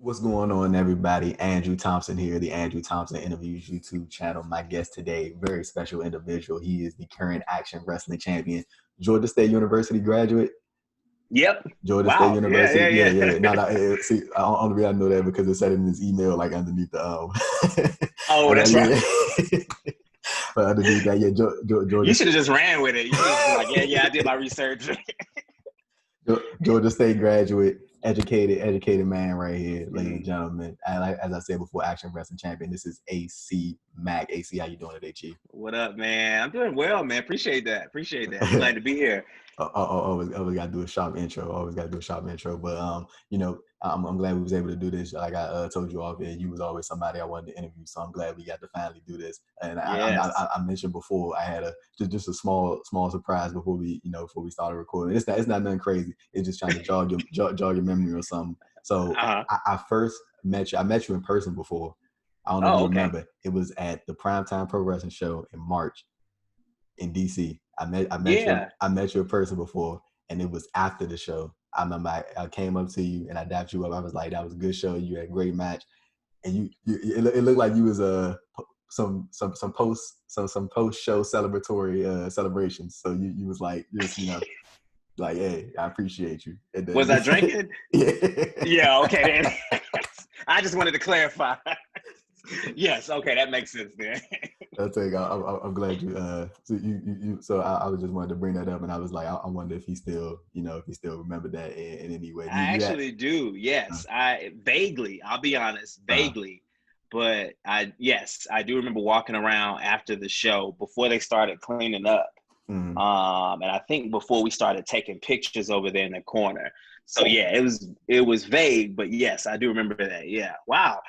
What's going on, everybody? Andrew Thompson here, the Andrew Thompson Interviews YouTube channel. My guest today, very special individual. He is the current action wrestling champion, Georgia State University graduate. Yep. Georgia State Wow. University. Yeah. No, see, only reason I know that because it said in his email, like underneath the Oh, that's right. But underneath that, Georgia. You should have just ran with it. You should have been like, yeah, I did my research. Georgia State graduate, educated man right here, ladies and gentlemen. As I said before, action wrestling champion. This is AC Mack. AC, how you doing today, Chief? What up, man? I'm doing well, man. Appreciate that. I'm glad to be here. Always gotta do a sharp intro. But I'm glad we was able to do this. Like I told you off here, you was always somebody I wanted to interview, so I'm glad we got to finally do this. And Yes. I mentioned before I had just a small surprise before we started recording. It's not nothing crazy. It's just trying to jog your memory or something. So I first met you. I met you in person before. I don't know if you remember. It was at the Primetime Pro Wrestling Show in March in DC. I met you in person before, and it was after the show. I remember I came up to you and I dapped you up. I was like, "That was a good show. You had a great match," and it looked like you was some post show celebratory celebrations. So you was like, just like, "Hey, I appreciate you." And then, was I drinking? Yeah. Okay. Then. I just wanted to clarify. Yes. Okay, that makes sense then. I'm glad you. So I was just wanted to bring that up, and I was like, I wonder if he still remembered that in any way. I actually do. Yes, I vaguely. I'll be honest, vaguely. But I do remember walking around after the show before they started cleaning up, and I think before we started taking pictures over there in the corner. So yeah, it was vague, but yes, I do remember that. Yeah. Wow.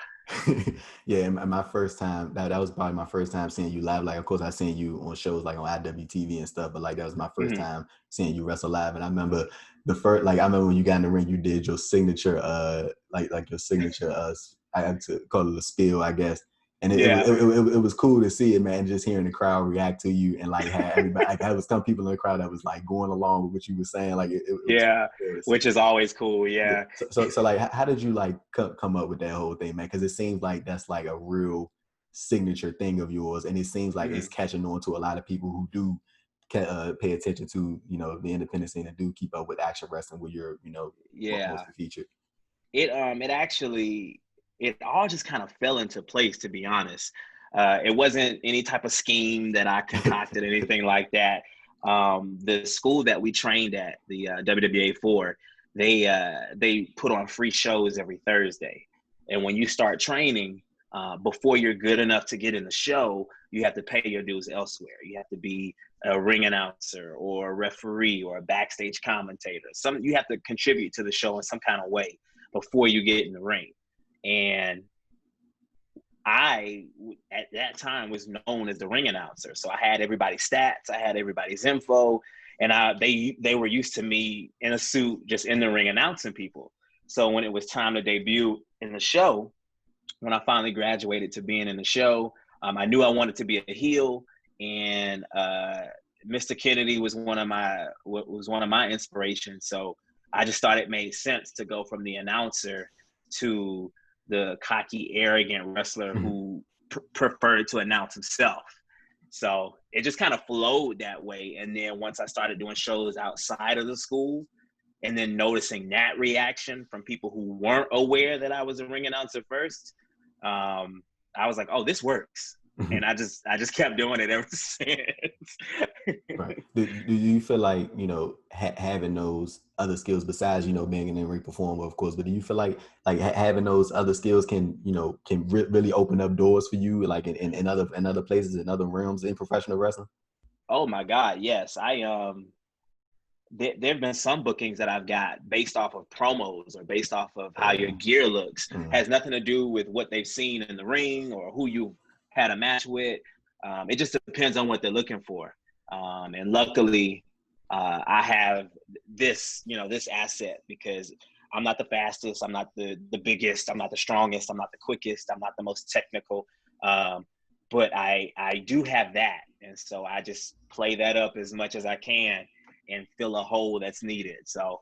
Yeah, and my first time, that was probably my first time seeing you live. Like, of course, I seen you on shows like on IWTV and stuff, but like that was my first time seeing you wrestle live. And I remember I remember when you got in the ring, you did your signature, like your signature, I had to call it a spiel, I guess. And it was cool to see it, man. Just hearing the crowd react to you, and like had everybody, like there was some people in the crowd that was like going along with what you were saying, like it was which is always cool. Yeah. So like, how did you like come up with that whole thing, man? Because it seems like that's like a real signature thing of yours, and it seems like it's catching on to a lot of people who do pay attention to the independent scene and do keep up with action wrestling, where you're mostly featured. It all just kind of fell into place, to be honest. It wasn't any type of scheme that I concocted, anything like that. The school that we trained at, the WWA 4, they put on free shows every Thursday. And when you start training, before you're good enough to get in the show, you have to pay your dues elsewhere. You have to be a ring announcer or a referee or a backstage commentator. You have to contribute to the show in some kind of way before you get in the ring. And I, at that time, was known as the ring announcer. So I had everybody's stats, I had everybody's info, and they were used to me in a suit, just in the ring announcing people. So when it was time to debut in the show, when I finally graduated to being in the show, I knew I wanted to be a heel, and Mr. Kennedy was one of my inspirations. So I just thought it made sense to go from the announcer to the cocky, arrogant wrestler who preferred to announce himself. So it just kind of flowed that way. And then once I started doing shows outside of the school, and then noticing that reaction from people who weren't aware that I was a ring announcer first, I was like, oh, this works. And I just kept doing it ever since. Right. Do you feel like, having those other skills besides, being an in-ring performer, of course, but do you feel like having those other skills can really open up doors for you, like in other places, in other realms in professional wrestling? Oh my God, yes. There have been some bookings that I've got based off of promos or based off of how your gear looks. Has nothing to do with what they've seen in the ring or who you had a match with. It just depends on what they're looking for. And luckily, I have this asset, because I'm not the fastest, I'm not the biggest, I'm not the strongest, I'm not the quickest, I'm not the most technical. But I do have that. And so I just play that up as much as I can and fill a hole that's needed. So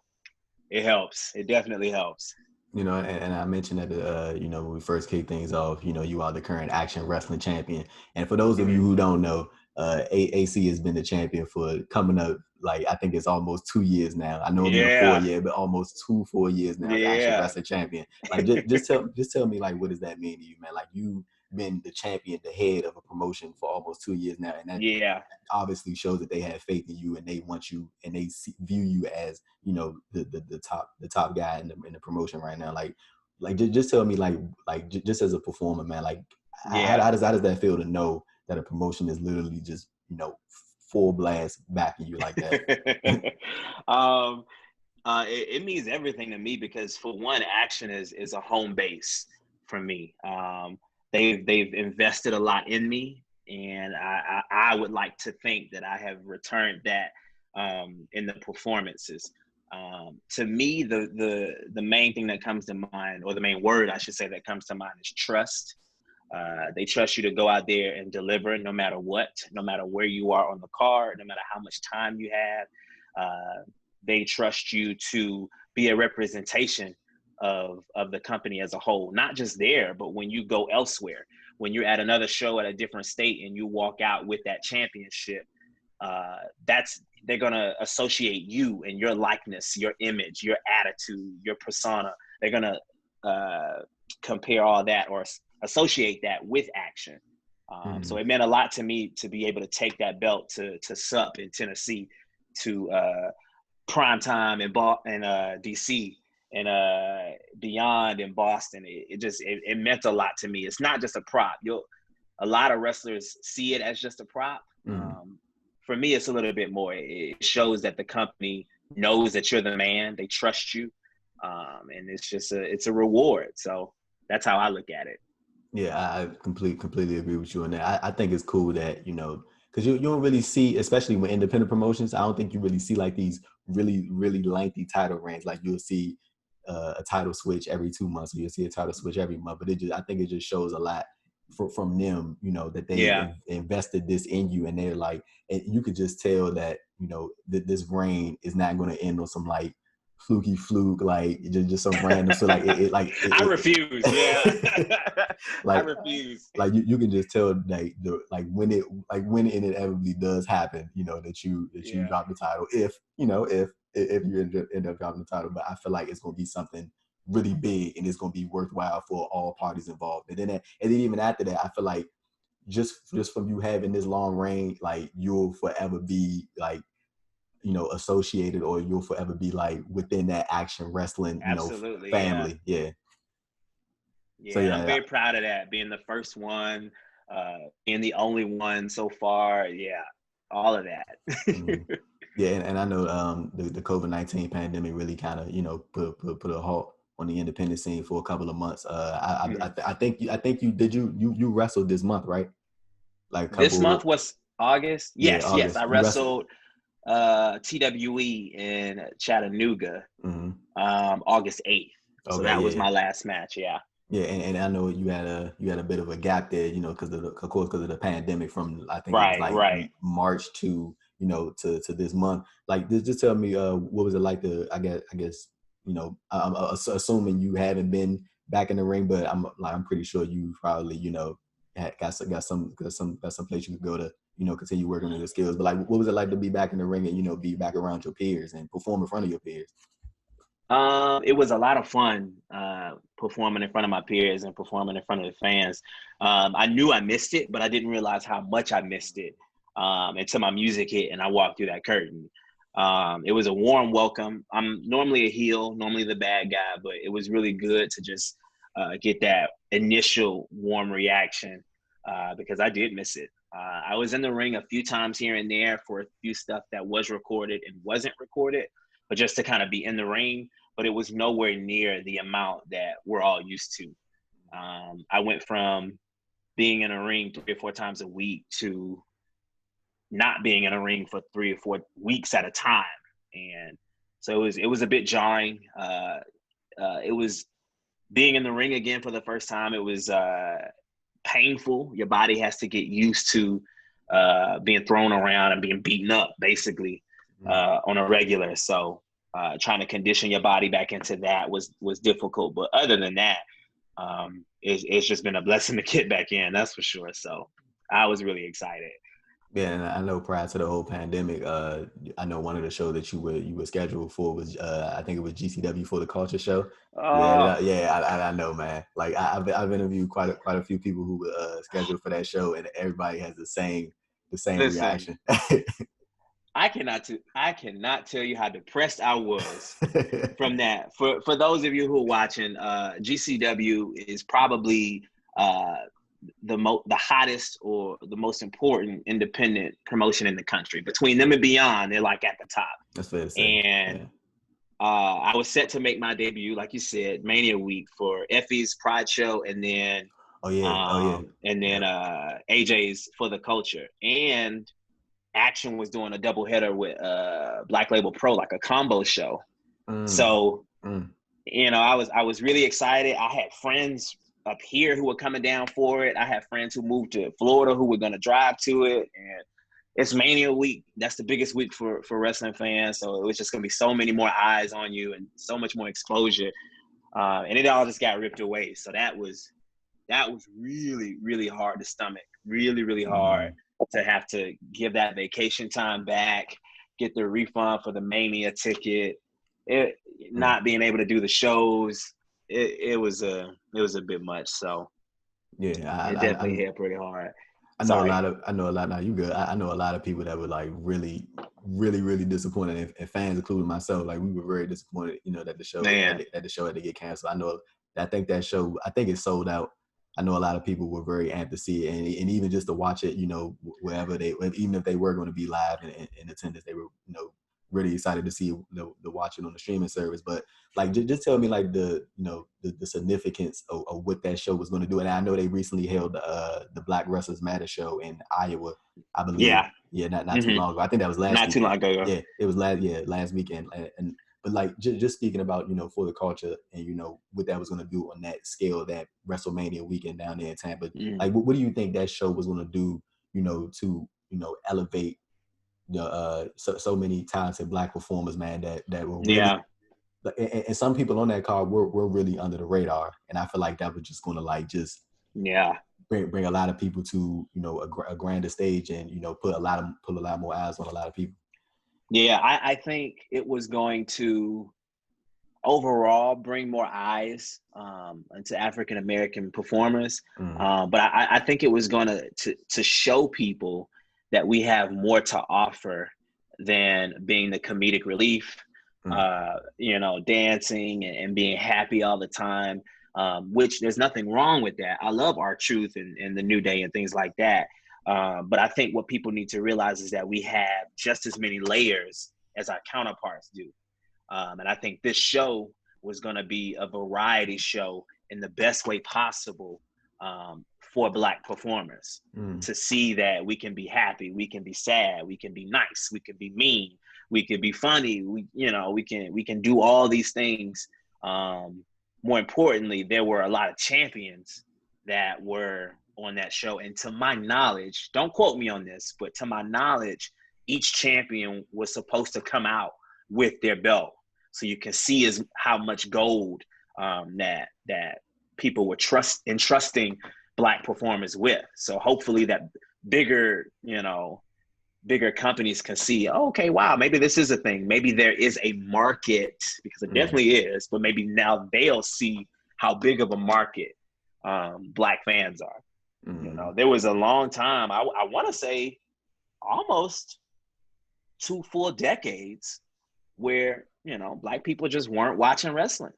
it helps. It definitely helps. And I mentioned that, when we first kicked things off, you are the current Action Wrestling Champion. And for those of you who don't know, AC has been the champion for coming up, like, I think it's almost 2 years now. I know it's been a 4 year, but almost 4 years now, the Action Wrestling Champion. Like, just tell me, like, what does that mean to you, man? Like, you've been the champion, the head of a promotion for almost 2 years now. And that obviously shows that they have faith in you and they want you and they view you as, the top guy in the promotion right now. Like just tell me, just as a performer, man, like, how does that feel to know that a promotion is literally just, full blast backing you like that? It means everything to me because, for one, Action is a home base for me. They've invested a lot in me, and I would like to think that I have returned that in the performances. To me, the main thing that comes to mind, or the main word I should say that comes to mind, is trust. They trust you to go out there and deliver no matter what, no matter where you are on the card, no matter how much time you have. They trust you to be a representation of the company as a whole, not just there, but when you go elsewhere, when you're at another show at a different state and you walk out with that championship, they're going to associate you and your likeness, your image, your attitude, your persona. They're going to compare all that or associate that with Action. So it meant a lot to me to be able to take that belt to SUP in Tennessee, to Primetime in DC, and Beyond in Boston. It meant a lot to me. It's not just a prop. A lot of wrestlers see it as just a prop. For me, it's a little bit more. It shows that the company knows that you're the man. They trust you, and it's a reward. So that's how I look at it. Yeah, I completely agree with you on that. I think it's cool that, because you don't really see, especially with independent promotions, I don't think you really see like these really, really lengthy title reigns. Like, you'll see a title switch every 2 months, or you'll see a title switch every month. But I think it just shows a lot from them, that they invested this in you, and they're like, and you could just tell that, that this reign is not going to end on some like fluke, like just some random. So like I refuse. Like, I refuse. Like you can just tell when it inevitably does happen, that you drop the title, if you end up dropping the title. But I feel like it's gonna be something really big, and it's gonna be worthwhile for all parties involved. And then even after that, I feel like just from you having this long reign, like, you'll forever be like, associated, or you'll forever be like within that Action Wrestling, family. Yeah. So I'm very proud of that, being the first one, being the only one so far. Yeah, all of that. Yeah, and I know the COVID-19 pandemic really kind of put a halt on the independent scene for a couple of months. I think you wrestled this month, right? Like, this month was August. Yes, August. I wrestled TWE in Chattanooga, August 8th. Okay, so that was my last match. Yeah. Yeah, and I know you had a bit of a gap there, because of the pandemic, from I think it was like March to to this month. Like, just tell me, what was it like I guess I'm assuming you haven't been back in the ring, but I'm pretty sure you probably got some place you could go to continue working on your skills. But like, what was it like to be back in the ring and be back around your peers and perform in front of your peers? It was a lot of fun performing in front of my peers and performing in front of the fans. I knew I missed it, but I didn't realize how much I missed it until my music hit and I walked through that curtain. It was a warm welcome. I'm normally a heel, normally the bad guy, but it was really good to just get that initial warm reaction because I did miss it. I was in the ring a few times here and there for a few stuff that was recorded and wasn't recorded, but just to kind of be in the ring. But it was nowhere near the amount that we're all used to. I went from being in a ring 3 or 4 times a week to not being in a ring for 3 or 4 weeks at a time. And so it was a bit jarring. It was being in the ring again for the first time. It was painful. Your body has to get used to being thrown around and being beaten up, basically, on a regular. So trying to condition your body back into that was difficult. But other than that, it's just been a blessing to get back in. That's for sure. So I was really excited. Yeah, and I know prior to the whole pandemic, I know one of the shows that you were scheduled for was I think it was GCW for the Culture Show. I know, man. Like I've interviewed quite a few people who were scheduled for that show, and everybody has the same reaction. I cannot tell you how depressed I was from that. For those of you who are watching, GCW is probably the hottest or the most important independent promotion in the country. Between them and Beyond, they're like at the top. That's fair to say. And I was set to make my debut, like you said, Mania week for Effie's Pride Show, and then and then AJ's for the Culture. And Action was doing a doubleheader with Black Label Pro, like a combo show. So you know, I was really excited. I had friends up here who were coming down for it. I had friends who moved to Florida who were going to drive to it, and it's Mania week. That's the biggest week for wrestling fans. So it was just going to be so many more eyes on you and so much more exposure. And it all just got ripped away. So that was really, really hard to stomach. Really, really hard to have to give that vacation time back, get the refund for the Mania ticket, not being able to do the shows. It was a bit much. So yeah, it definitely hit pretty hard. I know a lot. Now you good. I know a lot of people that were like really, really, really disappointed, and fans, including myself. Like we were very disappointed, you know, that the show had to get canceled. I think that show, it's sold out. I know a lot of people were very amped to see it, and even just to watch it, you know, even if they were going to be live in attendance, they were, you know, really excited to see the watch it on the streaming service. But like, just tell me like the significance of what that show was going to do. And I know they recently held the Black Wrestlers Matter show in Iowa, I believe. Not too long ago. I think that was last. Not too long ago. Yeah, it was last weekend. And but like just speaking about, you know, for the Culture and, you know, what that was going to do on that scale, that WrestleMania weekend down there in Tampa. Like, what do you think that show was going to do, you know, to, you know, elevate so many talented Black performers, man, that were really, and some people on that card were really under the radar, and I feel like that was just going to like bring a lot of people to, you know, a grander stage, and, you know, put a lot more eyes on a lot of people. Yeah, I think it was going to overall bring more eyes into African American performers, but I think it was going to show people that we have more to offer than being the comedic relief, you know, dancing and being happy all the time, which there's nothing wrong with that. I love R-Truth and the New Day and things like that. But I think what people need to realize is that we have just as many layers as our counterparts do. And I think this show was going to be a variety show in the best way possible for Black performers, to see that we can be happy, we can be sad, we can be nice, we can be mean, we can be funny, we can do all these things. More importantly, there were a lot of champions that were on that show, and to my knowledge, don't quote me on this, but to my knowledge, each champion was supposed to come out with their belt, so you can see how much gold that people were entrusting Black performers with. So hopefully that bigger companies can see, oh, okay, wow, maybe this is a thing. Maybe there is a market, because it definitely is, but maybe now they'll see how big of a market Black fans are. You know, there was a long time, I want to say almost 2 full decades where, you know, Black people just weren't watching wrestling.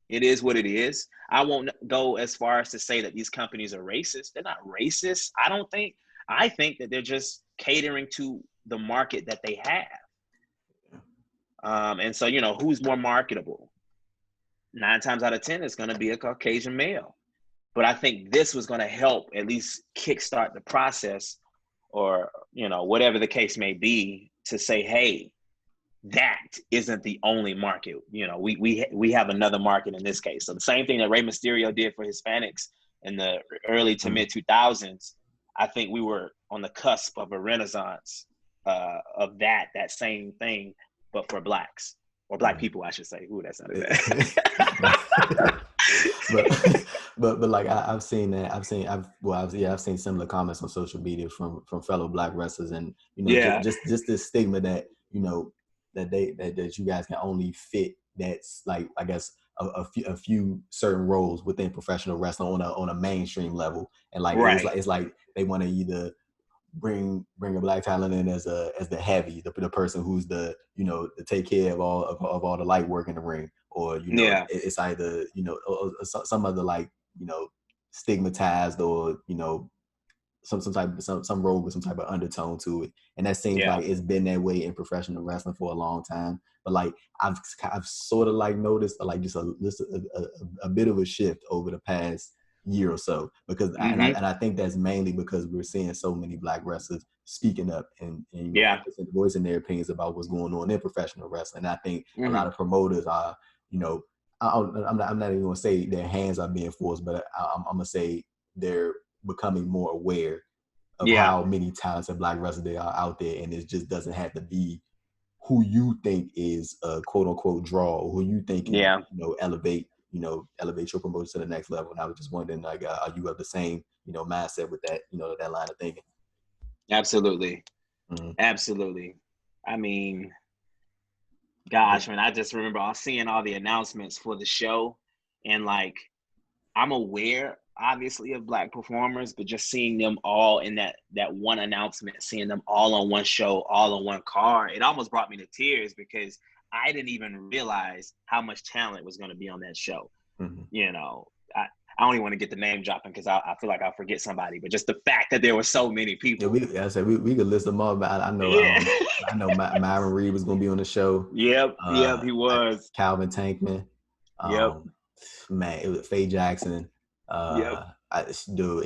It is what it is. I won't go as far as to say that these companies are racist. They're not racist, I don't think. I think that they're just catering to the market that they have. And so, you know, who's more marketable? 9 times out of 10, it's going to be a Caucasian male. But I think this was going to help at least kickstart the process, or, you know, whatever the case may be, to say, hey, that isn't the only market. You know, we have another market in this case. So the same thing that Rey Mysterio did for Hispanics in the early to mid 2000s, I think we were on the cusp of a renaissance of that same thing, but for Blacks. or black people, I should say. Ooh, that sounded bad. but like I've seen that. I've seen similar comments on social media from fellow black wrestlers, and just this stigma that that you guys can only fit that's like, I guess, a few certain roles within professional wrestling on a mainstream level, and like it's like they want to either bring a black talent in as the heavy, the person who's the to take care of all the light work in the ring, or it's either or some other like stigmatized, or some role with some type of undertone to it, and that seems like it's been that way in professional wrestling for a long time. But like I've sort of like noticed like just a bit of a shift over the past year or so, because and I think that's mainly because we're seeing so many black wrestlers speaking up and voicing their opinions about what's going on in professional wrestling. And I think a lot of promoters are I'm not even gonna say their hands are being forced, but I'm gonna say they're becoming more aware of how many talented black wrestlers there are out there, and it just doesn't have to be who you think is a quote unquote draw, or who you think can elevate your promotion to the next level. And I was just wondering, like, are you of the same mindset with that that line of thinking? Absolutely. Absolutely. I mean, gosh, man, I just remember I was seeing all the announcements for the show, and like I'm aware obviously of black performers, but just seeing them all in that one announcement, seeing them all on one show, all on one card, it almost brought me to tears, because I didn't even realize how much talent was going to be on that show. I don't even want to get the name dropping, because I feel like I'll forget somebody, but just the fact that there were so many people. We could list them all, but I know I know Myron Reed was going to be on the show. Yep, he was. Calvin Tankman. Man, it was Faye Jackson. I'm gonna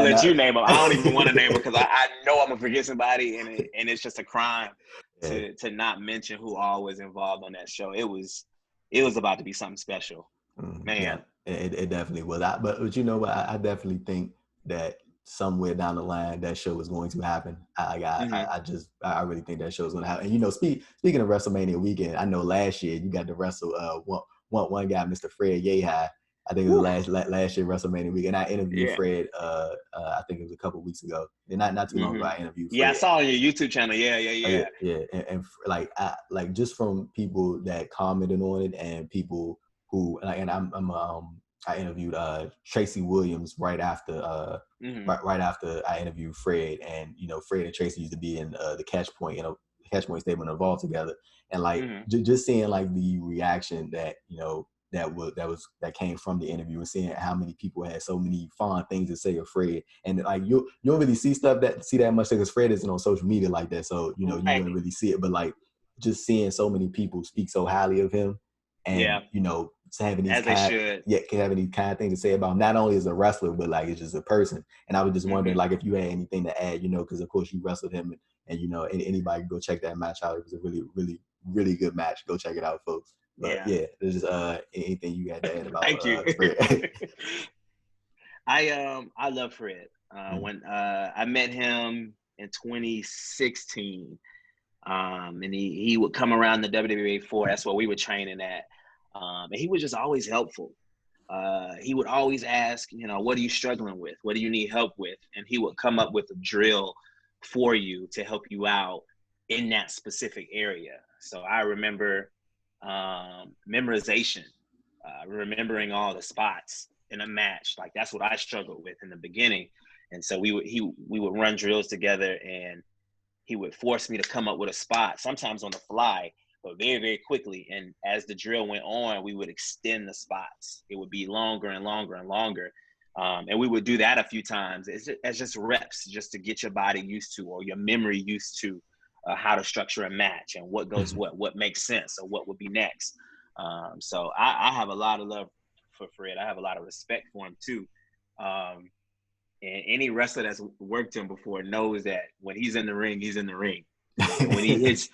let you name them. I don't even want to name them, because I know I'm gonna forget somebody, and it's just a crime to not mention who all was involved on that show. It was about to be something special, man. Yeah, it definitely was. But you know what? I definitely think that somewhere down the line that show is going to happen. I really think that show is going to happen. And speaking of WrestleMania weekend, I know last year you got to wrestle one guy, Mr. Fred Yehi. I think it was last year WrestleMania weekend. I interviewed Fred. I think it was a couple of weeks ago. And not too long ago. I interviewed Fred. Yeah, I saw on your YouTube channel. Yeah. And like just from people that commented on it, and people who I interviewed Tracy Williams right after I interviewed Fred, and Fred and Tracy used to be in the Catch Point, Catch Point Stable involved together, and like just seeing like the reaction that that came from the interview, and seeing how many people had so many fond things to say of Fred, and like you don't really see that much, because Fred isn't on social media like that, so you don't really see it, but like just seeing so many people speak so highly of him, and having these kind things to say about him, not only as a wrestler, but like it's just a person. And I was just wondering like if you had anything to add, because of course you wrestled him, and anybody can go check that match out. It was a really, really, really good match. Go check it out, folks. But there's just anything you had to add about Thank you. Fred. I love Fred. When I met him in 2016, and he would come around the WWA 4. That's what we were training at. And he was just always helpful. He would always ask, what are you struggling with? What do you need help with? And he would come up with a drill for you to help you out in that specific area. So I remember memorization, remembering all the spots in a match. Like that's what I struggled with in the beginning. And so we would run drills together, and he would force me to come up with a spot, sometimes on the fly, but very, very quickly. And as the drill went on, we would extend the spots. It would be longer and longer and longer. And we would do that a few times. It's just reps, just to get your body used to, or your memory used to, how to structure a match and what goes what makes sense, or what would be next. So I have a lot of love for Fred. I have a lot of respect for him too. And any wrestler that's worked him before knows that when he's in the ring, he's in the ring. When he hits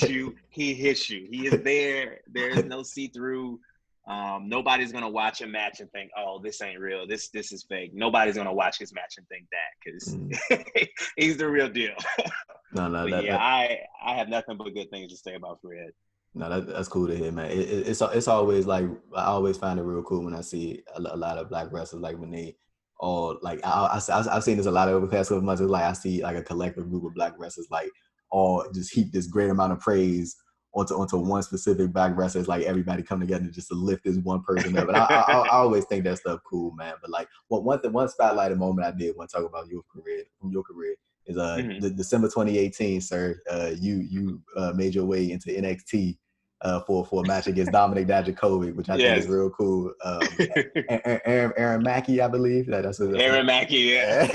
you, he hits you. He is there. There is no see-through. Nobody's gonna watch a match and think, "Oh, this ain't real. This is fake." Nobody's gonna watch his match and think that, because he's the real deal. No. I have nothing but good things to say about Fred. No, that's cool to hear, man. It's always like, I always find it real cool when I see a lot of black wrestlers, like when they all like, I've seen this a lot over the past couple months. It's like I see like a collective group of black wrestlers like all just heap this great amount of praise onto one specific black wrestler. It's like everybody come together just to lift this one person up. And I always think that stuff cool, man. But like one spotlighted moment I did want to talk about your career is December 2018, sir. You made your way into NXT for a match against Dominik Dijakovic, which I think is real cool. Aaron Mackey, I believe. That's Aaron Mackey, yeah.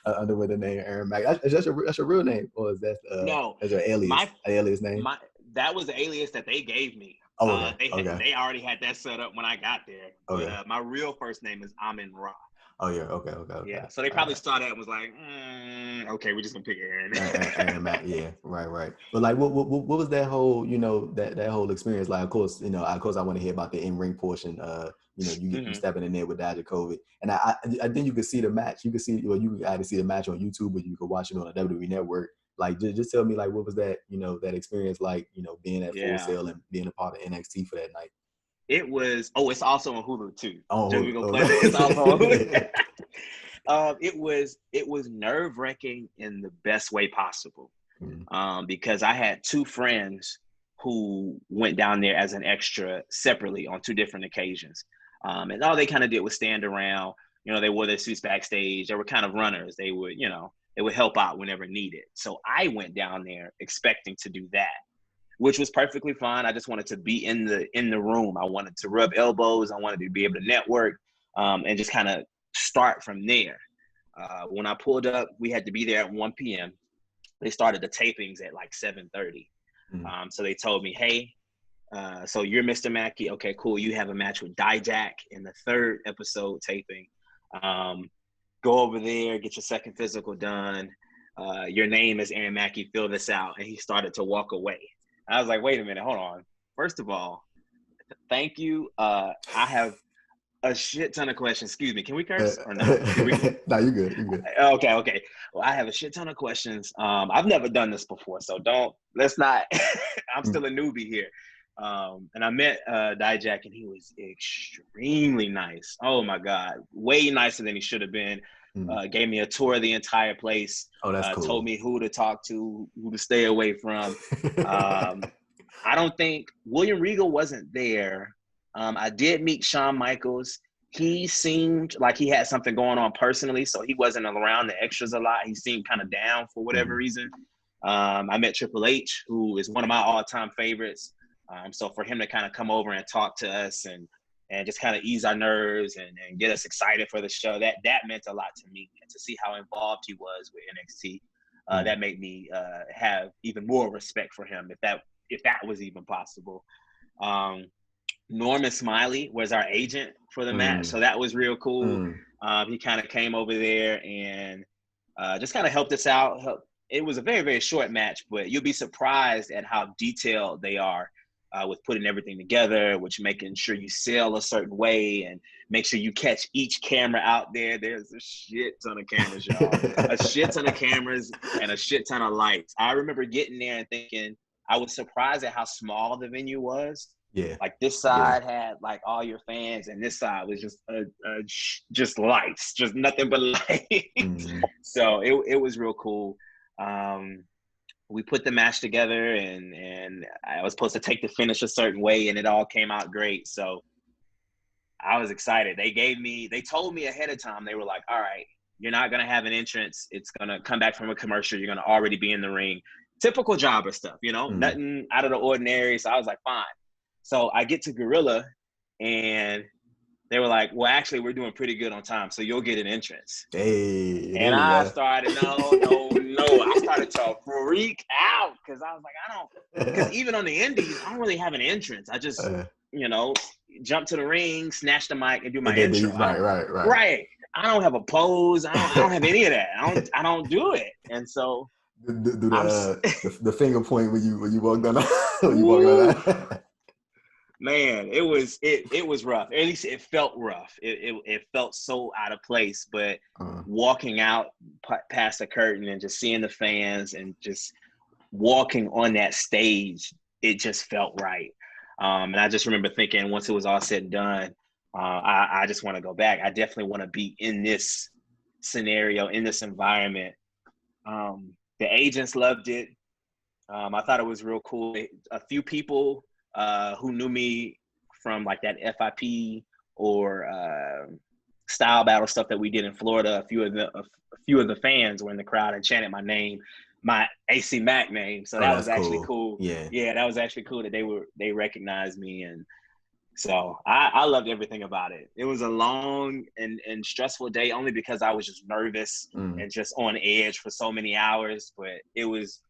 Under the name Aaron Mackey. That's your real name, or is that no? That's your alias name? That was the alias that they gave me. Oh, okay. They already had that set up when I got there. Okay. But my real first name is Amin Ra. Oh yeah, okay. Yeah, so they probably saw that and was like, okay, we're just gonna pick Aaron. Aaron Mack, yeah, right. But like, what was that whole, that whole experience like? Of course, I want to hear about the in-ring portion. You stepping in there with Dijakovic, and I think you could see the match. You could see, you could either see the match on YouTube or you could watch it on the WWE Network. Like, just tell me, like, what was that, that experience like? Being at Full Sail and being a part of NXT for that night. It was. Oh, it's also on Hulu too. Oh, it's also on Hulu. It was nerve-wracking in the best way possible, because I had two friends who went down there as an extra separately on two different occasions, and all they kind of did was stand around. They wore their suits backstage. They were kind of runners. They would help out whenever needed. So I went down there expecting to do that, which was perfectly fine. I just wanted to be in the room. I wanted to rub elbows. I wanted to be able to network, and just kind of start from there. When I pulled up, we had to be there at 1 p.m. They started the tapings at like 7:30. So they told me, hey, so you're Mr. Mackey. Okay, cool. You have a match with Dijak in the 3rd episode taping. Go over there, get your second physical done. Your name is Aaron Mackey. Fill this out. And he started to walk away. I was like, wait a minute, hold on. First of all, thank you. I have a shit ton of questions. Excuse me, can we curse or no? No, you're good. Okay. Well, I have a shit ton of questions. I've never done this before, so let's not. I'm still a newbie here. And I met Dijak, and he was extremely nice. Oh my God, way nicer than he should have been. Gave me a tour of the entire place. Oh, that's cool. Told me who to talk to, who to stay away from. I don't think William Regal wasn't there. I did meet Shawn Michaels. He seemed like he had something going on personally, so he wasn't around the extras a lot. He seemed kind of down for whatever reason. I met Triple H, who is one of my all-time favorites. So for him to kind of come over and talk to us and just kind of ease our nerves and get us excited for the show, that meant a lot to me. And to see how involved he was with NXT, that made me have even more respect for him, if that was even possible. Norman Smiley was our agent for the match, so that was real cool. He kind of came over there and just kind of helped us out. It was a very, very short match, but you'll be surprised at how detailed they are with putting everything together, which making sure you sail a certain way and make sure you catch each camera out there. There's a shit ton of cameras, y'all. A shit ton of cameras and a shit ton of lights. I remember getting there and thinking, I was surprised at how small the venue was. Yeah. Like this side had like all your fans, and this side was just lights, just nothing but lights. So it was real cool. We put the match together, and I was supposed to take the finish a certain way, and it all came out great. So I was excited. They told me ahead of time, they were like, all right, you're not going to have an entrance. It's going to come back from a commercial. You're going to already be in the ring. Typical jobber stuff, nothing out of the ordinary. So I was like, fine. So I get to Gorilla, and they were like, well, actually, we're doing pretty good on time, so you'll get an entrance. Hey. And I started, no. I started to freak out because I was like, because even on the indies, I don't really have an entrance. I just, jump to the ring, snatch the mic, and do my intro. Right. I don't have a pose. I don't have any of that. I don't do it. And so. Do the finger point when you walk down the Man, it was rough. At least it felt rough. It felt so out of place. But walking out past the curtain and just seeing the fans and just walking on that stage it just felt right. And I just remember thinking once it was all said and done, I just want to go back. I definitely want to be in this scenario, in this environment. The agents loved it. I thought it was real cool. A few people who knew me from like that FIP or style battle stuff that we did in Florida, a few of the fans were in the crowd and chanted my name, my AC Mack name. So that was actually cool. Yeah, that was actually cool that they recognized me. And so I loved everything about it. It was a long and stressful day only because I was just nervous and just on edge for so many hours. But it was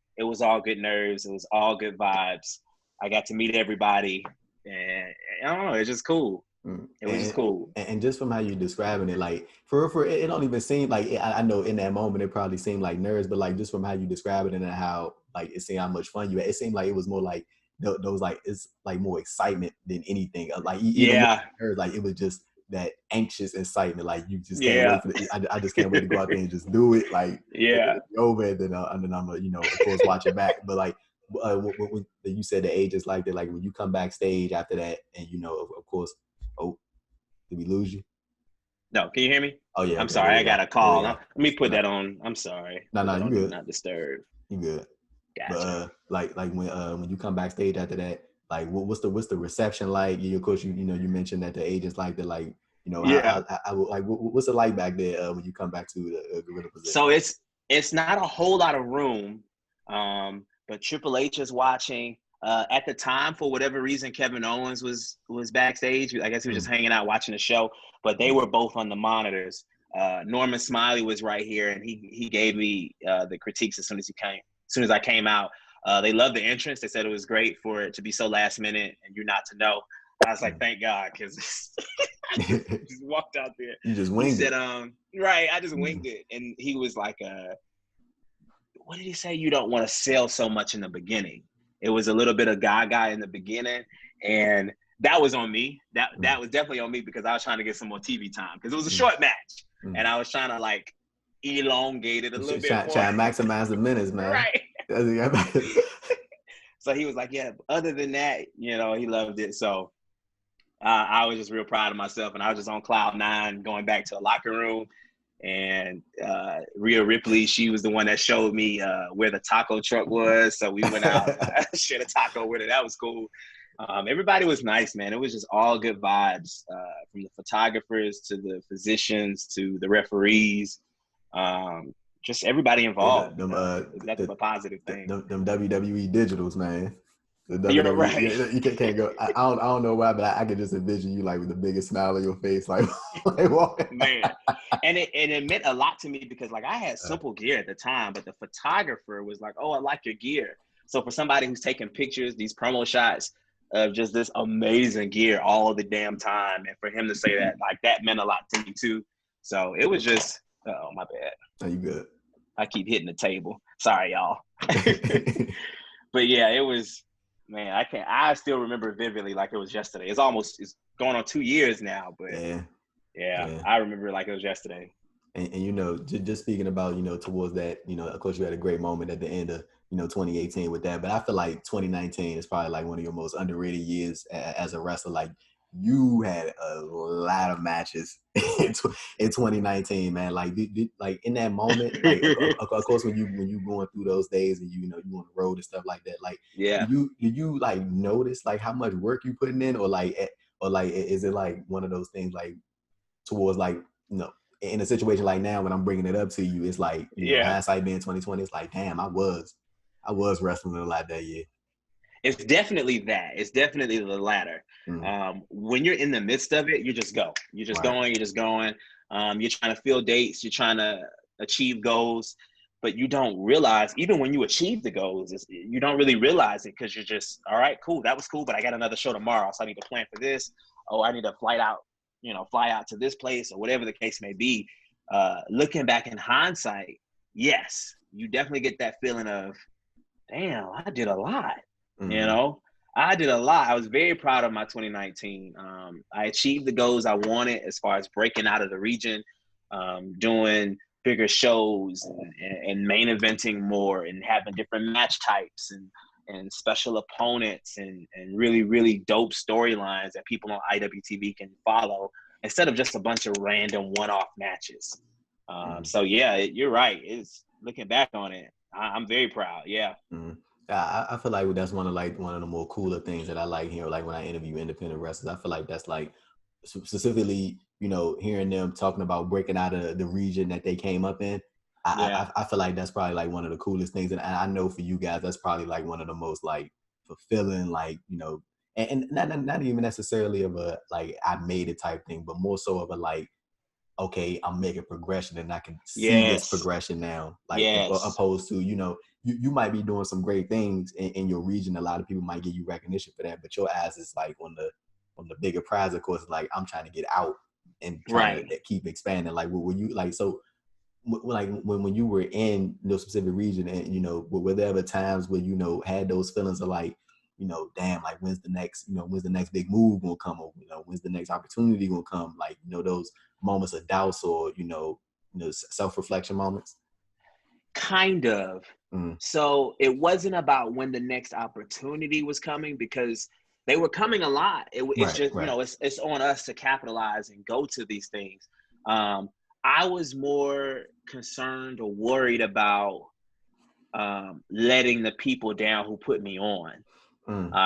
all good nerves. It was all good vibes. I got to meet everybody, and I don't know, it's just cool. It was just cool. And just from how you're describing it, like for it don't even seem like, I know in that moment it probably seemed like nerves, but like just from how you describe it and how like it seemed how much fun you had, it seemed like it was more like those like, it's like more excitement than anything. Like even nerves, like it was just that anxious excitement. Like you just can't wait for I just can't wait to go out there and just do it. Like over, and then I'm gonna, you know, of course watch it back. But like when you said the agents like that, like when you come backstage after that, and you know, of course. Oh, did we lose you? No, can you hear me? Oh yeah. I'm sorry, I got a call. Let me put that on. I'm sorry. No, you good. Not disturb. You good. Gotcha. But like when you come backstage after that, like what's the reception like? Of course, you know, you mentioned that the agents like that, like, you know, like what's it like back there when you come back to the gorilla position? So it's not a whole lot of room, but Triple H is watching. At the time, for whatever reason, Kevin Owens was backstage. I guess he was just hanging out watching the show, but they were both on the monitors. Norman Smiley was right here, and he gave me the critiques as soon as I came out. They loved the entrance. They said it was great for it to be so last minute and you not to know. I was like, thank God, because I just walked out there. You just winged it. Right, I just winged it. And he was like, what did he say? You don't want to sell so much in the beginning. It was a little bit of gaga in the beginning, and that was on me. That was definitely on me because I was trying to get some more TV time because it was a short match, and I was trying to like elongate it a little bit more. Trying to maximize the minutes, man. Right. So he was like, yeah, other than that, you know, he loved it. So I was just real proud of myself, and I was just on cloud nine going back to the locker room. And Rhea Ripley, she was the one that showed me where the taco truck was. So we went out, shared a taco with her. That was cool. Everybody was nice, man. It was just all good vibes, from the photographers to the physicians to the referees. Just everybody involved. That's a positive thing. Them WWE digitals, man. You're right. You can't go. I don't know why, but I can just envision you like with the biggest smile on your face, like walking. Man. And it meant a lot to me because like I had simple gear at the time, but the photographer was like, "Oh, I like your gear." So for somebody who's taking pictures, these promo shots of just this amazing gear all the damn time, and for him to say that, like that meant a lot to me too. So it was just, oh my bad. Are you good? I keep hitting the table. Sorry, y'all. But yeah, it was. Man, I still remember vividly like it was yesterday. It's going on 2 years now, but yeah, I remember it like it was yesterday. And you know, just speaking about, you know, towards that, you know, of course you had a great moment at the end of, you know, 2018 with that, but I feel like 2019 is probably like one of your most underrated years as a wrestler. Like you had a lot of matches in 2019, man. Like, like in that moment, like, of course, when you going through those days and you know you on the road and stuff like that, like, do you like notice like how much work you putting in, or like is it like one of those things like towards like, you know, in a situation like now when I'm bringing it up to you, it's like, you know, hindsight being 2020, it's like, damn, I was wrestling a lot that year. It's definitely that. It's definitely the latter. When you're in the midst of it, you just go. You're just going. You're just going. You're trying to fill dates. You're trying to achieve goals, but you don't realize, even when you achieve the goals, you don't really realize it because you're just, all right, cool. That was cool, but I got another show tomorrow, so I need to plan for this. Oh, I need to fly out to this place or whatever the case may be. Looking back in hindsight, yes, you definitely get that feeling of, damn, I did a lot. You know, I did a lot. I was very proud of my 2019. I achieved the goals I wanted as far as breaking out of the region, doing bigger shows and main eventing more and having different match types and special opponents and really, really dope storylines that people on IWTV can follow instead of just a bunch of random one-off matches. So yeah, you're right. It's looking back on it, I'm very proud. Yeah. I feel like that's one of the more cooler things that I like here. Like when I interview independent wrestlers, I feel like that's like specifically, hearing them talking about breaking out of the region that they came up in. I feel like that's probably like one of the coolest things. And I know for you guys, that's probably like one of the most like fulfilling, like, and not even necessarily of a, like, I made it type thing, but more so of a, like, okay, I'm making progression and I can see this progression now. Like, opposed to, you might be doing some great things in your region. A lot of people might give you recognition for that, but your ass is like on the bigger prize, of course, like, I'm trying to get out and trying to keep expanding. Like, were you like, so like when you were in no specific region, and were there ever times where had those feelings of like, damn, like, when's the next big move gonna come, or when's the next opportunity gonna come, like, those moments of doubts, or self-reflection moments? Kind of. So it wasn't about when the next opportunity was coming, because they were coming a lot. It's just it's on us to capitalize and go to these things. I was more concerned or worried about letting the people down who put me on,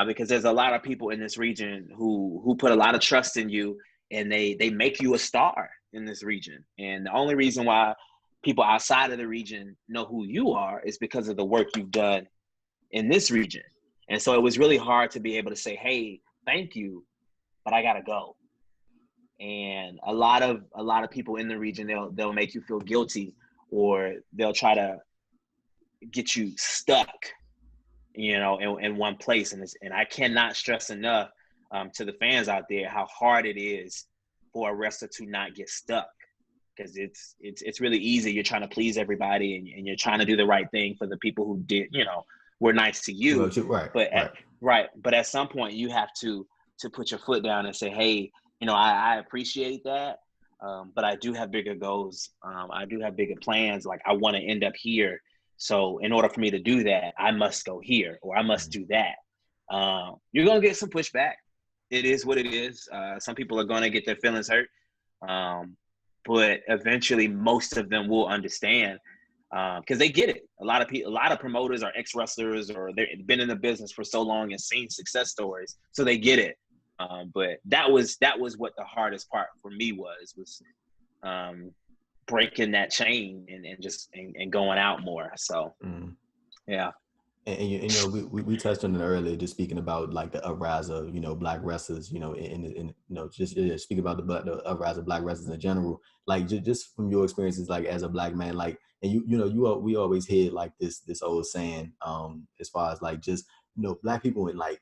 because there's a lot of people in this region who put a lot of trust in you, and they make you a star in this region. And the only reason why people outside of the region know who you are is because of the work you've done in this region. And so it was really hard to be able to say, hey, thank you, but I gotta go. And a lot of people in the region, they'll make you feel guilty, or they'll try to get you stuck, in one place. And I cannot stress enough to the fans out there how hard it is for a wrestler to not get stuck, because it's really easy. You're trying to please everybody, and you're trying to do the right thing for the people who were nice to you. But at some point you have to put your foot down and say, hey, I appreciate that, but I do have bigger goals. I do have bigger plans. Like, I want to end up here. So in order for me to do that, I must go here, or I must do that. You're going to get some pushback. It is what it is. Some people are going to get their feelings hurt. But eventually most of them will understand, because they get it. A lot of promoters are ex-wrestlers, or they've been in the business for so long and seen success stories, so they get it. But that was what the hardest part for me was breaking that chain and going out more. So yeah. And we touched on it earlier, just speaking about like the uprise of Black wrestlers, just speak about the uprise of Black wrestlers in general, like just from your experiences, like as a Black man, like, and we always hear like this old saying, as far as like just Black people in like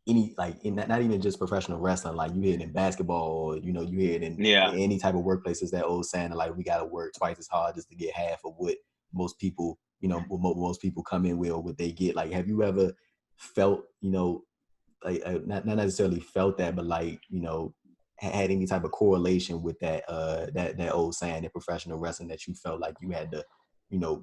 any, like, in not even just professional wrestling, like you hear it in basketball, or you hear it in any type of workplace, is that old saying, like, we got to work twice as hard just to get half of what most people most people come in with, or what they get. Like, have you ever felt like not necessarily felt that, but like had any type of correlation with that that old saying in professional wrestling, that you felt like you had to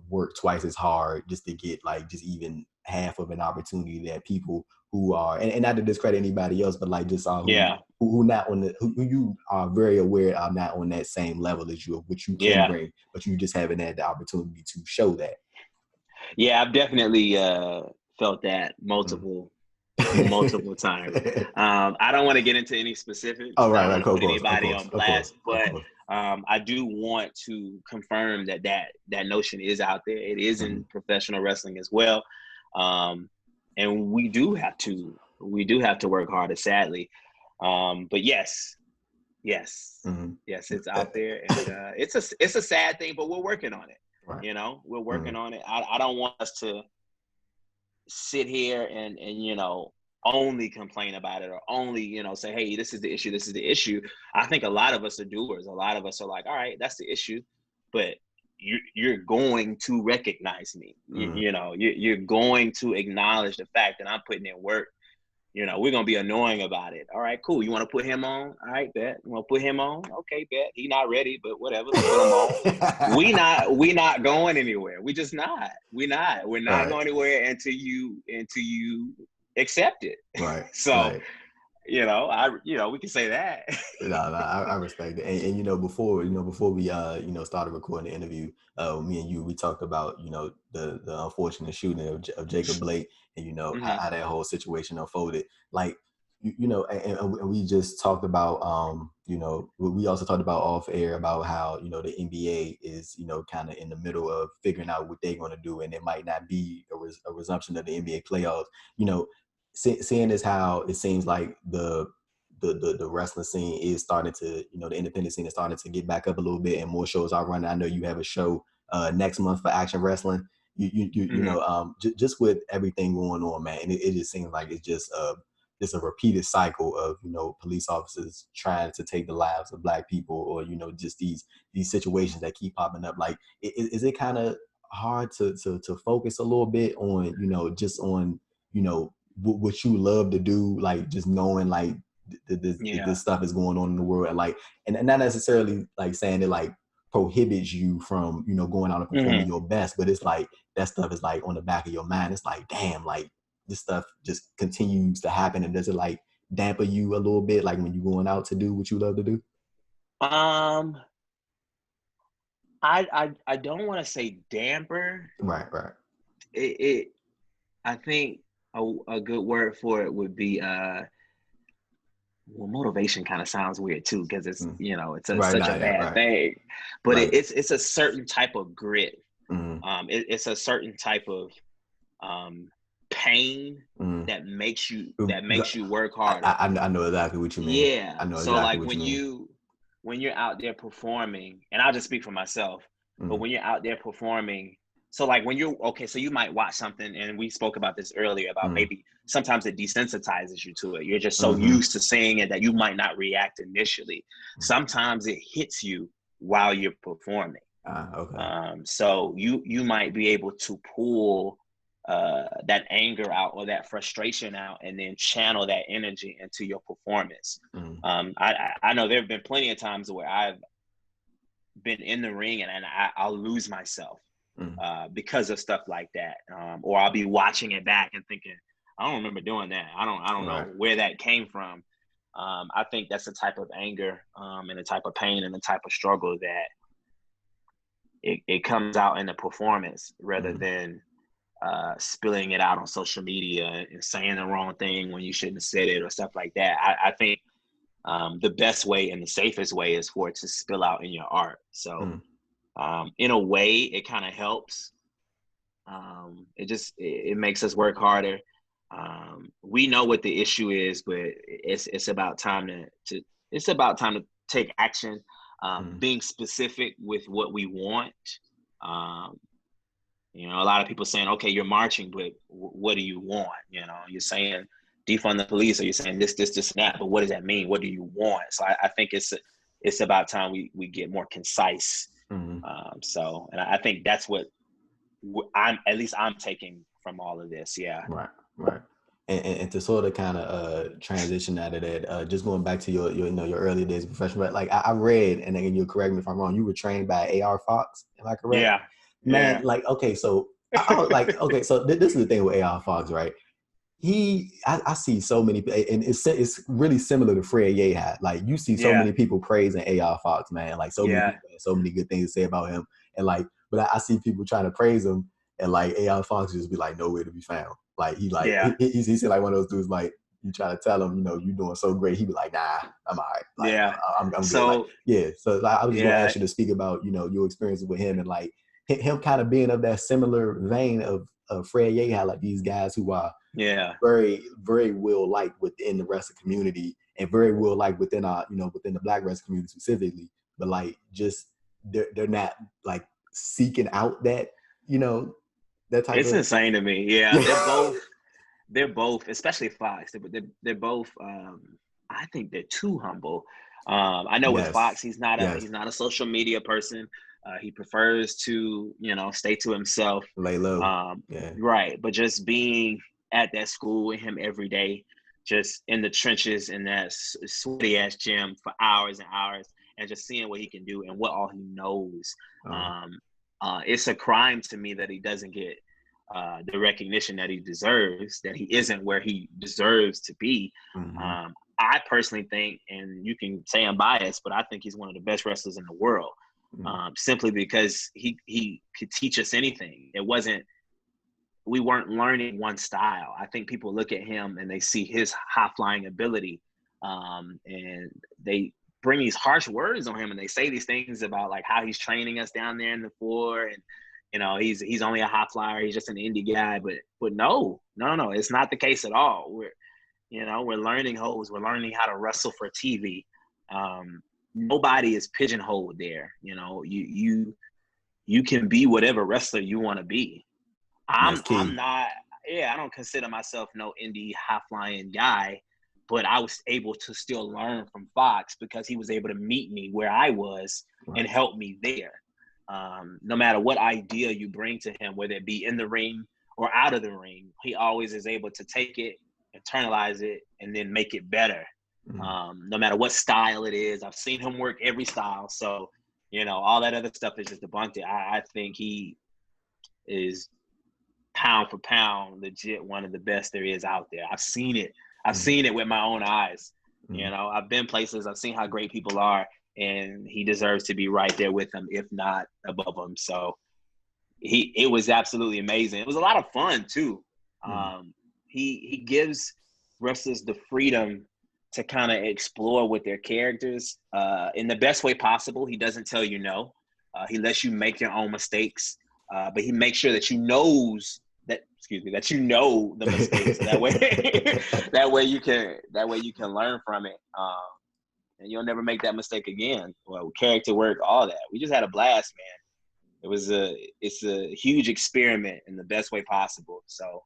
work twice as hard just to get like just even half of an opportunity that people who are, and not to discredit anybody else, but like just who not on the who you are very aware are not on that same level as you, of what you can bring, but you just haven't had the opportunity to show that. Yeah, I've definitely felt that multiple times. I don't want to get into any specifics. Oh, right, I don't put anybody on blast, but I do want to confirm that notion is out there. It is in professional wrestling as well, and we do have to work harder, sadly. But yes, it's out there, and it's a sad thing, but we're working on it. Right. We're working on it. I don't want us to sit here and only complain about it, or only say, hey, this is the issue. I think a lot of us are doers. A lot of us are like, all right, that's the issue, but you're going to recognize me. You're going to acknowledge the fact that I'm putting in work. we're going to be annoying about it. All right, cool. You want to put him on? All right, bet. You want to put him on? Okay, bet. He not ready, but whatever. Let's put him on. We not going anywhere. We just not. We're not going anywhere until you accept it. Right. So, right. we can say that. I respect it. And before we started recording the interview, me and you, we talked about, the unfortunate shooting of Jacob Blake, and how that whole situation unfolded. Like, and we just talked about, we also talked about off air about how, the NBA is, kind of in the middle of figuring out what they're going to do, and it might not be a resumption of the NBA playoffs. Seeing as how it seems like the wrestling scene is starting to, the independent scene is starting to get back up a little bit, and more shows are running. I know you have a show next month for Action Wrestling. Just with everything going on, man, and it just seems like it's just a repeated cycle of police officers trying to take the lives of Black people, or just these situations that keep popping up. Like, is it kind of hard to focus a little bit on just on what you love to do, like just knowing like this stuff is going on in the world, and not necessarily like saying it like prohibits you from going out and performing your best, but it's like that stuff is like on the back of your mind. It's like, damn, like this stuff just continues to happen, and does it like dampen you a little bit, like when you're going out to do what you love to do? I don't want to say damper. Right. I think a good word for it would be motivation kind of sounds weird too, because it's such a bad thing, but it's a certain type of grit. It's a certain type of pain that makes you work harder. I know exactly what you mean. Yeah. I know so exactly like what you when you're out there performing, and I'll just speak for myself, but when you're out there performing, so like when so you might watch something, and we spoke about this earlier about maybe sometimes it desensitizes you to it. You're just so used to seeing it that you might not react initially. Sometimes it hits you while you're performing. So you might be able to pull that anger out or that frustration out, and then channel that energy into your performance. I know there have been plenty of times where I've been in the ring and I'll lose myself because of stuff like that, or I'll be watching it back and thinking, I don't remember doing that. I don't know where that came from. I think that's the type of anger and the type of pain and the type of struggle that it comes out in the performance, rather than spilling it out on social media and saying the wrong thing when you shouldn't have said it or stuff like that. I think the best way and the safest way is for it to spill out in your art. So in a way, it kind of helps. It makes us work harder. We know what the issue is, but it's about time to take action. Being specific with what we want. A lot of people saying, okay, you're marching, but what do you want? You're saying defund the police, or you're saying this, and that, but what does that mean? What do you want? So I think it's about time we get more concise. And I think that's what I'm taking from all of this. Yeah. Right. And to sort of kind of transition out of that, just going back to your early days of professional, like I read, and then you'll correct me if I'm wrong, you were trained by AR Fox. Am I correct? Yeah. Man, like, okay, so I was like, okay, so this is the thing with AR Fox, right? I see so many, and it's really similar to Fred Ye had. Like, you see so many people praising AR Fox, man. Like, so many people have so many good things to say about him, and like, but I see people trying to praise him, and like AR Fox just be like nowhere to be found. Like he's like one of those dudes, like you try to tell him, you're doing so great, he be like, nah, I'm all right. Like, I'm good. So so like, I was just gonna ask you to speak about your experiences with him, and like him kind of being of that similar vein of Fred Ye had, like these guys who are very, very well liked within the wrestling community, and very well liked within our within the Black wrestling community specifically, but like just they're not like seeking out that that type it's of. Insane to me. They're both, especially Fox, they're both I think they're too humble. I know with Fox, he's not a social media person. He prefers to, stay to himself. Lay low. Right. But just being at that school with him every day, just in the trenches in that sweaty ass gym for hours and hours, and just seeing what he can do and what all he knows. It's a crime to me that he doesn't get the recognition that he deserves, that he isn't where he deserves to be. I personally think, and you can say I'm biased, but I think he's one of the best wrestlers in the world, simply because he could teach us anything. We weren't learning one style. I think people look at him and they see his high-flying ability, and they bring these harsh words on him, and they say these things about like how he's training us down there in the floor, and he's only a high flyer, he's just an indie guy. But no, it's not the case at all. We're learning hoes. We're learning how to wrestle for TV. Nobody is pigeonholed there. You can be whatever wrestler you want to be. I'm not. Yeah, I don't consider myself no indie high flying guy, but I was able to still learn from Fox because he was able to meet me where I was and help me there. No matter what idea you bring to him, whether it be in the ring or out of the ring, he always is able to take it, internalize it, and then make it better. No matter what style it is, I've seen him work every style. So, all that other stuff is just debunked. I think he is pound for pound, legit one of the best there is out there. I've seen it. I've seen it with my own eyes. I've been places. I've seen how great people are, and he deserves to be right there with them, if not above them. So it was absolutely amazing. It was a lot of fun too. He gives wrestlers the freedom to kind of explore with their characters in the best way possible. He doesn't tell you no. He lets you make your own mistakes, but he makes sure that you know the mistakes. That way you can learn from it, and you'll never make that mistake again. Well, character work, all that. We just had a blast, man. It's a huge experiment in the best way possible. So,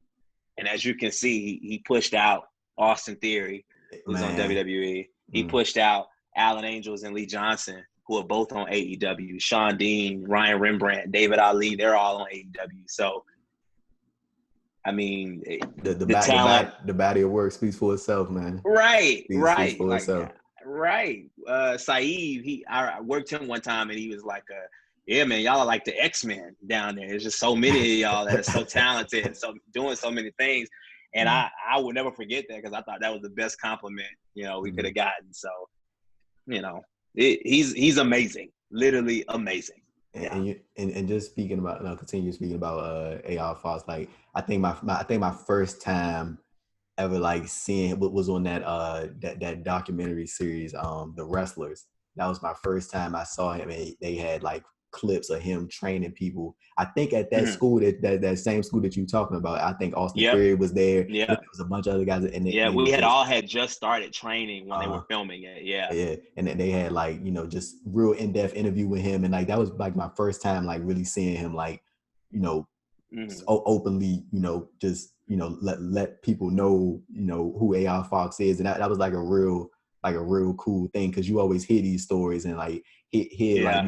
and as you can see, he pushed out Austin Theory, who's on WWE. He pushed out Alan Angels and Lee Johnson, who are both on AEW. Sean Dean, Ryan Rembrandt, David Ali, they're all on AEW. So, I mean, the talent, the body of work speaks for itself, man. Right. Speaks for itself. Right. Saeed, I worked him one time, and he was like, yeah, man, y'all are like the X-Men down there. There's just so many of y'all that are so talented and so doing so many things. And I will never forget that, because I thought that was the best compliment, we could have gotten. So, he's amazing, literally amazing. And just speaking about, continue speaking about AR Fox. Like, I think my first time ever like seeing what was on that documentary series, The Wrestlers. That was my first time I saw him, and they had like clips of him training people. I think at that school, that same school that you're talking about, I think Austin Theory was there. Yeah, there was a bunch of other guys. And we had just started training when they were filming it. Yeah, and then they had like just real in-depth interview with him, and like that was like my first time like really seeing him like openly just let people know who AR Fox is, and that was like a real cool thing, because you always hear these stories and like hear like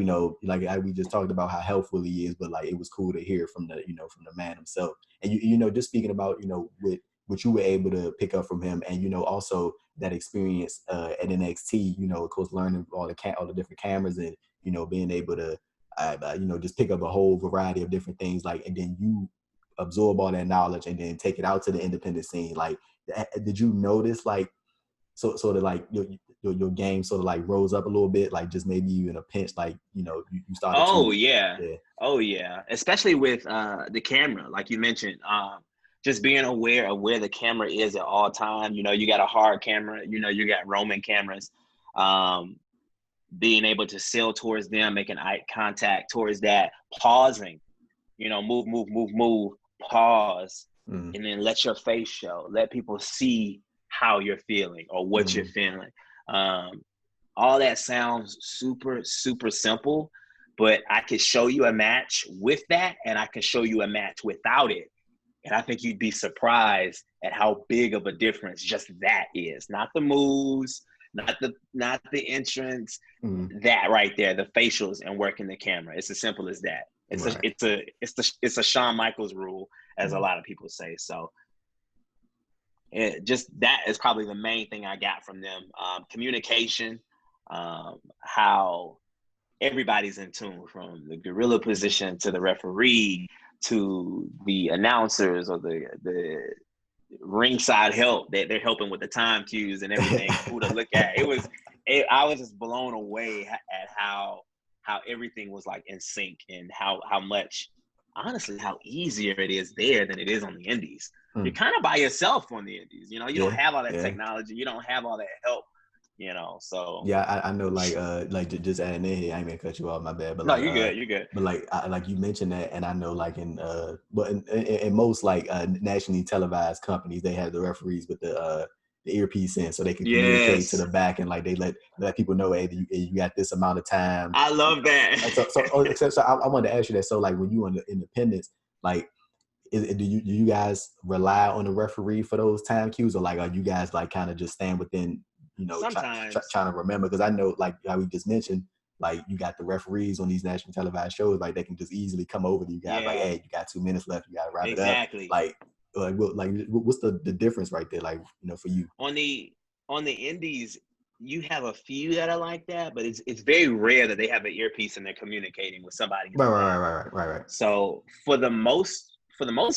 like we just talked about how helpful he is, but like it was cool to hear from the from the man himself. And just speaking about with what you were able to pick up from him, and also that experience at NXT, of course learning all the different cameras, and being able to just pick up a whole variety of different things, like, and then you absorb all that knowledge and then take it out to the independent scene. Like, did you notice like sort of like your game sort of like rose up a little bit, like just maybe you in a pinch, like you started Oh yeah, especially with the camera, like you mentioned, just being aware of where the camera is at all time. You got a hard camera, you got Roman cameras, being able to sail towards them, making eye contact towards that, pausing, move, pause, and then let your face show, let people see how you're feeling or what you're feeling. All that sounds super, super simple, but I could show you a match with that, and I can show you a match without it. And I think you'd be surprised at how big of a difference just that is. Not the moves, not the entrance, that right there, the facials and working the camera. It's as simple as that. It's a Shawn Michaels rule, as a lot of people say. So just that is probably the main thing I got from them. Communication, how everybody's in tune, from the gorilla position to the referee to the announcers or the ringside help that they're helping with the time cues and everything, who to look at. I was just blown away at how everything was like in sync, and how much, honestly, how easier it is there than it is on the indies. You're kind of by yourself on the indies, you don't have all that technology, you don't have all that help, so. Yeah, I know, like just adding in here, I ain't gonna cut you off, my bad, but no, like, you're good. But like you mentioned that, and I know like in most like nationally televised companies, they have the referees with the earpiece in, so they can communicate to the back, and like they let people know, hey, you got this amount of time. I love that. So I wanted to ask you that. So like when you on the independents, like, do you guys rely on the referee for those time cues, or like are you guys like kind of just stand within, sometimes trying to remember? Because I know, like how we just mentioned, like you got the referees on these national televised shows, like they can just easily come over to you guys, like, hey, you got 2 minutes left, you got to wrap it up. Like what's the difference right there, like, for you? On the indies, you have a few that are like that, but it's very rare that they have an earpiece and they're communicating with somebody. Right. So for the most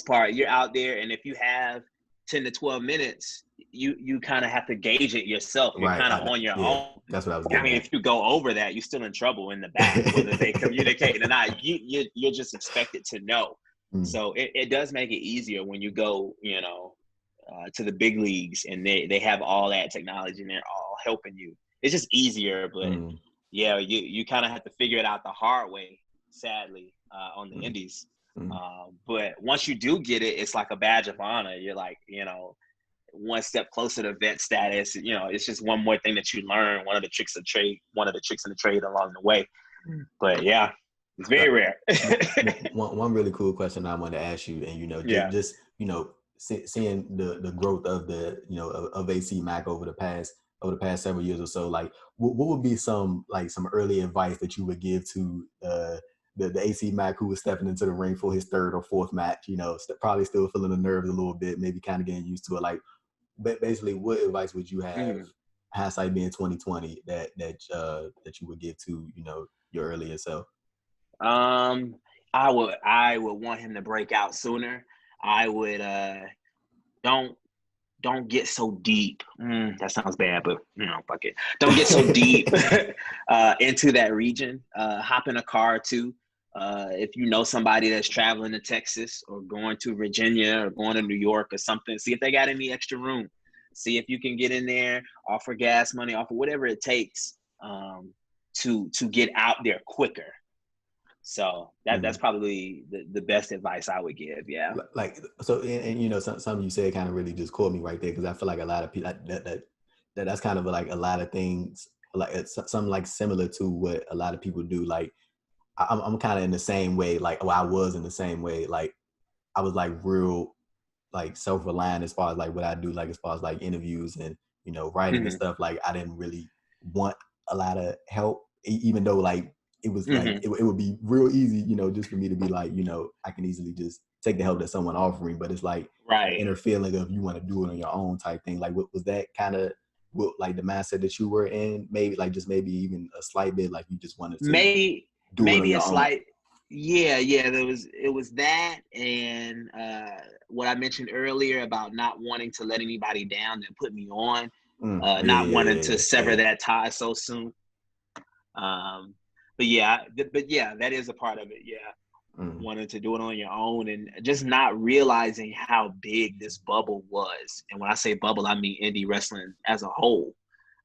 part, you're out there, and if you have 10 to 12 minutes, you kind of have to gauge it yourself. You're kind of on your own. That's what I was getting at. If you go over that, you're still in trouble in the back, whether they communicate or not. You're just expected to know. So it does make it easier when you go, to the big leagues, and they have all that technology and they're all helping you. It's just easier, but yeah, you kind of have to figure it out the hard way, sadly, on the indies. But once you do get it, it's like a badge of honor. You're like, one step closer to vet status. It's just one more thing that you learn, one of the tricks in the trade along the way. But yeah, it's very rare. one really cool question I wanted to ask you, and just seeing the growth of the of AC Mack over the past several years or so, like what would be some early advice that you would give to the AC Mack who was stepping into the ring for his 3rd or 4th match, probably still feeling the nerves a little bit, maybe kind of getting used to it. Like, basically, what advice would you have, hindsight being 2020, that you would give to your earlier self? I would want him to break out sooner. I would don't get so deep. That sounds bad, but fuck it. Don't get so deep into that region. Hop in a car too. If you know somebody that's traveling to Texas or going to Virginia or going to New York or something, see if they got any extra room. See if you can get in there, offer gas money, offer whatever it takes to get out there quicker. So that's probably the best advice I would give. Yeah. Like, so, and something you said kind of really just caught me right there, because I feel like a lot of people that's kind of like a lot of things, like it's something like similar to what a lot of people do. Like I'm kind of in the same way. Like, I was in the same way. Like I was like real like self-reliant as far as like what I do, like as far as like interviews and writing and stuff. Like I didn't really want a lot of help, even though like it was like it would be real easy, just for me to be like, I can easily just take the help that someone offering. But it's like the inner feeling of you want to do it on your own type thing. Like, what was that kind of like the mindset that you were in? Maybe like just maybe even a slight bit, like you just wanted to do it on your own. Yeah. It was that, and what I mentioned earlier about not wanting to let anybody down that put me on, not wanting to sever that tie so soon. But yeah, that is a part of it. Yeah. Wanting to do it on your own and just not realizing how big this bubble was. And when I say bubble, I mean indie wrestling as a whole.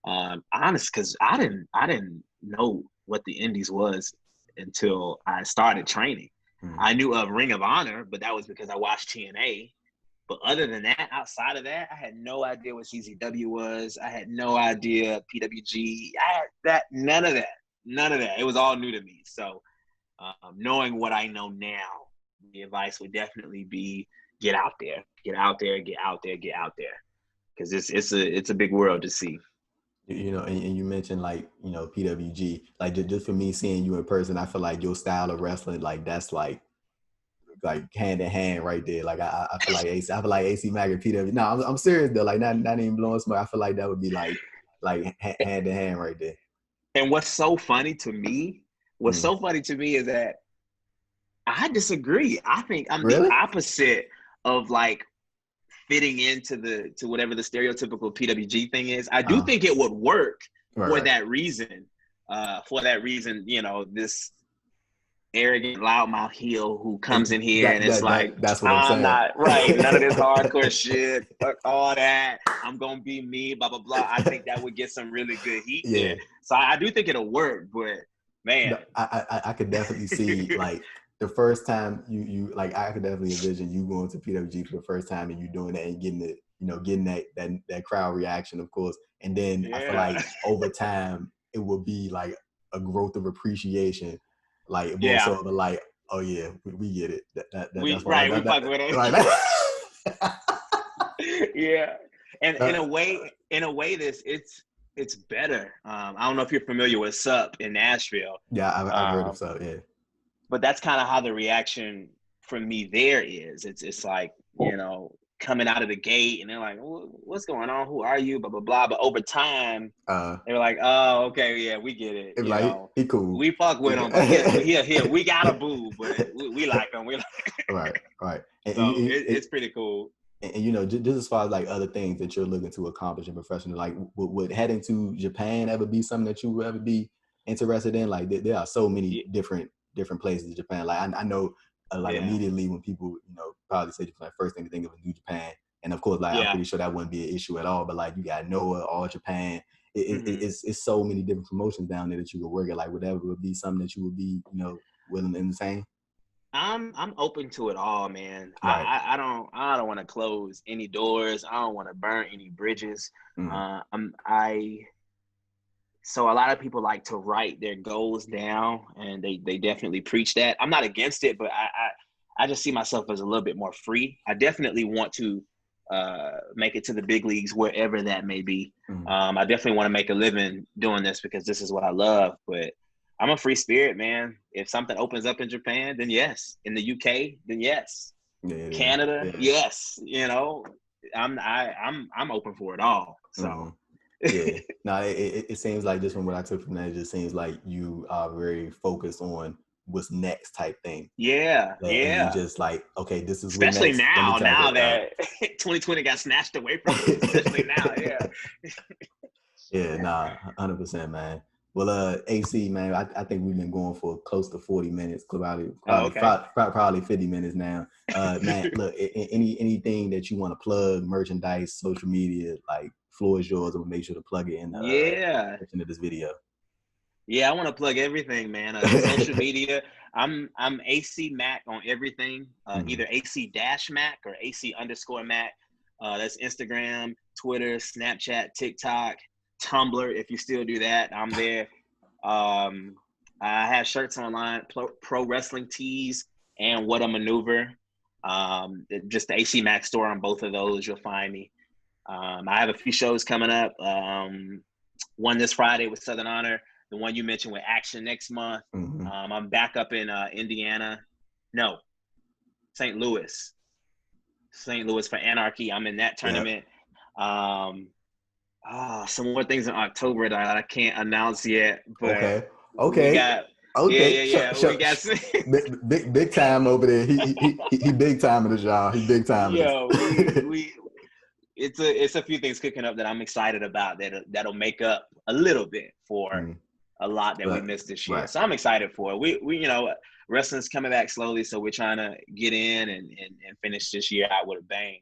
Honest, because I didn't know what the indies was until I started training. I knew of Ring of Honor, but that was because I watched TNA. But other than that, outside of that, I had no idea what CZW was. I had no idea PWG. None of that. It was all new to me. So knowing what I know now, the advice would definitely be get out there. Because it's a big world to see. And you mentioned like, PWG, like just for me seeing you in person, I feel like your style of wrestling, like that's like like hand in hand right there. Like I feel like AC Mack and PW. No, I'm serious though. Like not even blowing smoke. I feel like that would be like hand in hand right there. And what's so funny to me is that I disagree. I think I'm the opposite of like fitting into whatever the stereotypical PWG thing is. I do think it would work for that reason. You know, this arrogant loudmouth heel who comes in here and it's like, that's what I'm saying. Not right. None of this hardcore shit. Fuck all that. I'm gonna be me. Blah blah blah. I think that would get some really good heat there. So I do think it'll work. But man, I could definitely see like the first time you like I could definitely envision you going to PWG for the first time and you doing that and getting it, you know, getting that crowd reaction, of course. And then I feel like over time it will be like a growth of appreciation. Like more so the like, oh yeah, we get it. That's we fuck with it. Right. Yeah, and in a way, it's better. I don't know if you're familiar with SUP in Nashville. Yeah, I've heard of SUP. Yeah, but that's kind of how the reaction from me there is. It's like, you know, coming out of the gate and they're like, what's going on? Who are you? Blah, blah, blah. But over time, they're like, oh, okay, yeah, we get it. You know, he cool. We fuck with him. But here, we got a boo, but we like him. Right. And, so it's pretty cool. And you know, just as far as like other things that you're looking to accomplish in professional, like would heading to Japan ever be something that you would ever be interested in? Like there are so many different places in Japan. Like I know immediately when people, you know, probably say Japan, first thing to think of is New Japan. And of course, like I'm pretty sure that wouldn't be an issue at all. But like you got Noah, All Japan. It's so many different promotions down there that you could work at. Like whatever would be something that you would be, you know, willing to entertain. I'm open to it all, man. Right. I don't want to close any doors. I don't want to burn any bridges. So a lot of people like to write their goals down, and they definitely preach that. I'm not against it, but I just see myself as a little bit more free. I definitely want to make it to the big leagues, wherever that may be. I definitely want to make a living doing this because this is what I love. But I'm a free spirit, man. If something opens up in Japan, then yes. In the UK, then yes. Canada, yes. You know, I'm open for it all. So. Yeah. No, it seems like just from what I took from that, it just seems like you are very focused on what's next type thing. Yeah. And you just like, okay, this is especially what next. now that 2020 got snatched away from us. Especially now, Yeah, nah, 100%, man. Well, AC, man, I think we've been going for close to 40 minutes, probably 50 minutes now. Man, look, anything that you want to plug, merchandise, social media, like, floor is yours. We'll make sure to plug it in the description of this video. Yeah, I want to plug everything, man. Social media, I'm AC Mack on everything. Either AC-Mack or AC_Mack. That's Instagram, Twitter, Snapchat, TikTok, Tumblr. If you still do that, I'm there. I have shirts online, pro wrestling tees, and What a Maneuver. Just the AC Mack store on both of those. You'll find me. I have a few shows coming up. One this Friday with Southern Honor. The one you mentioned with Action next month. I'm back up in St. Louis. St. Louis for Anarchy. I'm in that tournament. Some more things in October that I can't announce yet. But okay. We got big time over there. He big time in the job. He big time. It's a few things cooking up that I'm excited about that'll make up a little bit for a lot that we missed this year. So I'm excited for it. We you know, wrestling's coming back slowly, so we're trying to get in and finish this year out with a bang.